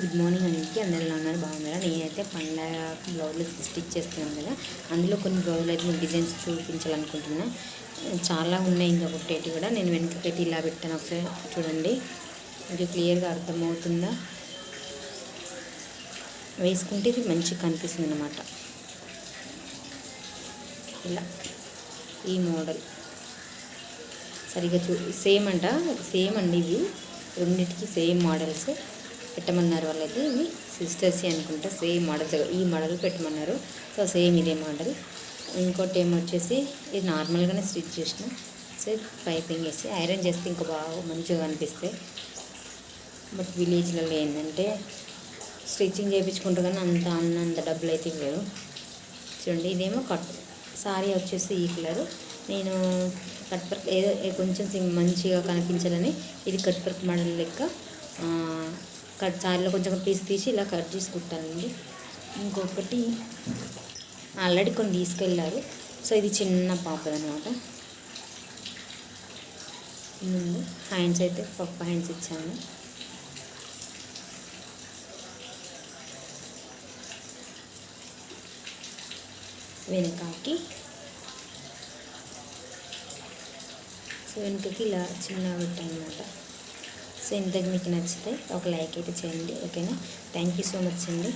Good morning అందరికీ. అందరూ ఎలా ఉన్నారు? బాగున్నారా? నేనైతే పండగ బ్లౌజులు స్టిచ్ చేస్తున్నాను కదా, అందులో కొన్ని బ్లౌజులు అయితే మీకు డిజైన్స్ చూపించాలనుకుంటున్నా. చాలా ఉన్నాయి ఇంకా కుట్టేటి కూడా. నేను వెనుకకైతే ఇలా పెట్టాను, ఒకసారి చూడండి. మీకు క్లియర్గా అర్థమవుతుందా? వేసుకుంటే ఇది మంచిగా కనిపిస్తుంది అన్నమాట. ఇలా ఈ మోడల్ సరిగ్గా సేమ్ అండి. ఇవి రెండింటికి సేమ్ మోడల్స్ పెట్టమన్నారు వాళ్ళైతే. ఇవి సిస్టర్స్ అనుకుంటా, సేమ్ మోడల్స్. ఈ మోడల్ పెట్టమన్నారు, సో సేమ్ ఇదే మోడల్. ఇంకోటి ఏమొచ్చేసి ఇది నార్మల్గానే స్టిచ్ చేసిన, సో పైపింగ్ వేసి ఐరన్ చేస్తే ఇంకా బాగా మంచిగా కనిపిస్తాయి. బట్ విలేజ్లలో ఏంటంటే స్టిచ్చింగ్ చేయించుకుంటారు కానీ అంత డబ్బులు అయితే లేవు. చూడండి, ఇదేమో కట్ సారీ వచ్చేసి ఈ కలరు. నేను కట్ వర్క్ ఏదో కొంచెం మంచిగా కనిపించాలని ఇది కట్ వర్క్ మోడల్ లెక్క సారీలో కొంచెం పీస్ తీసి ఇలా కట్ చేసి కుట్టానండి. ఇంకొకటి ఆల్రెడీ కొన్ని తీసుకెళ్ళారు, సో ఇది చిన్న పాపదనమాట. ముందు హ్యాండ్స్ అయితే పప్పు హ్యాండ్స్ ఇచ్చాను. వెనకకి ఇలా చిన్నగా పెట్టాను అనమాట. సో ఇంతకు మీకు నచ్చితే ఒక లైక్ అయితే చేయండి, ఓకేనా? థ్యాంక్ యూ సో మచ్ అండి.